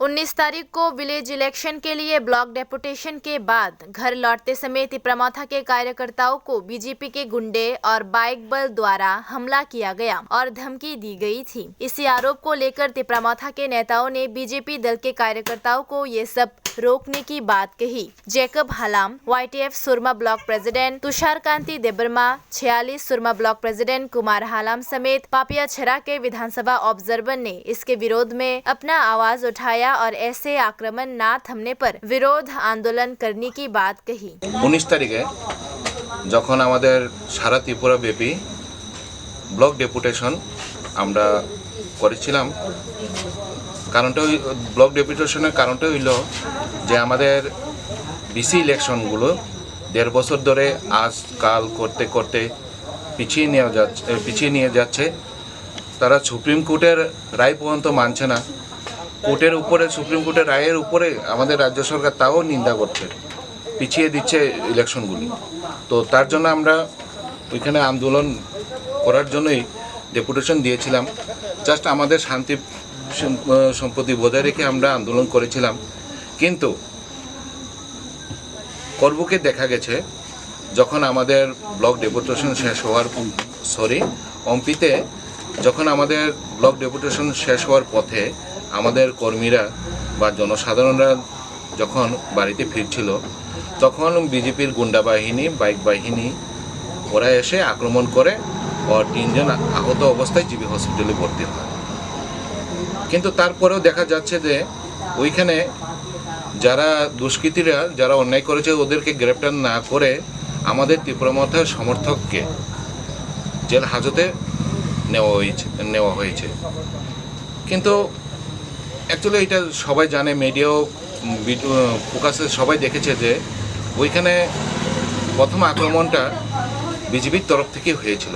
19 तारीख को village election के लिए ब्लॉक डेपुटेशन के बाद घर लौटते समय तिपरामाथा के कार्यकर्ताओं को बीजेपी के गुंडे और बाइक बल द्वारा हमला किया गया और धमकी दी गई थी। इसी आरोप को लेकर तिपरामाथा के नेताओं ने बीजेपी दल के कार्यकर्ताओं को ये सब रोकने की बात कही। जैकब हलाम, YTF सुरमा ब्लॉक प्रेसिडेंट तुषार कांति देबर्मा, 46 सुरमा ब्लॉक प्रेसिडेंट कुमार हालाम समेत पापिया छरा के विधानसभा ऑब्जर्वर ने इसके विरोध में अपना आवाज उठाया और ऐसे आक्रमण ना थमने पर विरोध आंदोलन करने की बात कही। 19 तारीखे যখন আমাদের সারা ত্রিপুরা ব্যাপী ব্লক ডেপুটেশন আমরা করেছিলাম, কারণটা ব্লক ডেপুটেশনের কারণটা হইল যে আমাদের বিসি ইলেকশনগুলো 1.5 বছর ধরে আজ কাল করতে করতে পিছিয়ে নিয়ে যাচ্ছে। তারা সুপ্রিম কোর্টের রায় পর্যন্ত মানছে না। কোর্টের উপরে সুপ্রিম কোর্টের রায়ের উপরে আমাদের রাজ্য সরকার তাও নিন্দা করছে, পিছিয়ে দিচ্ছে ইলেকশনগুলি। তো তার জন্য আমরা ওইখানে আন্দোলন করার জন্যই ডেপুটেশন দিয়েছিলাম। জাস্ট আমাদের শান্তি সম্পত্তি বজায় রেখে আমরা আন্দোলন করেছিলাম। কিন্তু করবুকে দেখা গেছে যখন আমাদের ব্লক ডেপুটেশন শেষ হওয়ার অম্পিতে যখন আমাদের ব্লক ডেপুটেশন শেষ হওয়ার পথে আমাদের কর্মীরা বা জনসাধারণরা যখন বাড়িতে ফিরছিল তখন বিজেপির গুন্ডা বাহিনী, বাইক বাহিনী ওরা এসে আক্রমণ করে ও 3 জন আহত অবস্থায় জিবি হসপিটালে ভর্তি হয়। কিন্তু তারপরেও দেখা যাচ্ছে যে ওইখানে যারা দুষ্কৃতীরা যারা অন্যায় করেছে ওদেরকে গ্রেপ্তার না করে আমাদের ত্রিপুরামাথার সমর্থককে জেল হাজতে নেওয়া হয়েছে। কিন্তু অ্যাকচুয়ালি এটা সবাই জানে, মিডিয়াও ফোকাসে সবাই দেখেছে যে ওইখানে প্রথম আক্রমণটা বিজেপির তরফ থেকে হয়েছিল।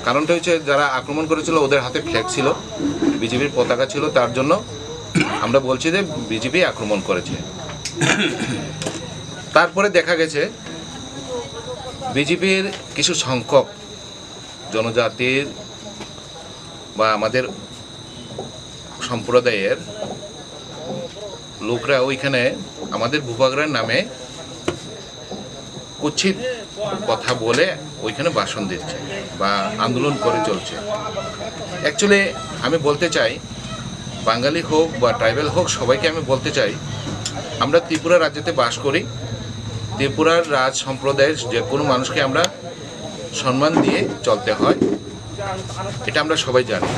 কারণটা হচ্ছে যারা আক্রমণ করেছিল ওদের হাতে ফ্ল্যাগ ছিল, বিজেপির পতাকা ছিল, তার জন্য আমরা বলছি যে বিজেপি আক্রমণ করেছে। তারপরে দেখা গেছে বিজেপির কিছু সংখ্যক জনজাতির বা আমাদের সম্প্রদায়ের লোকরা ওইখানে আমাদের ভূভাগড়ার নামে কুৎসিত কথা বলে ওইখানে ভাষণ দিচ্ছে বা আন্দোলন করে চলছে। অ্যাকচুয়ালি আমি বলতে চাই, বাঙালি হোক বা ট্রাইবেল হোক, সবাইকে আমি বলতে চাই আমরা ত্রিপুরা রাজ্যেতে বাস করি। ত্রিপুরার রাজ সম্প্রদায়ের যে কোনো মানুষকে আমরা সম্মান দিয়ে চলতে হয়, এটা আমরা সবাই জানি।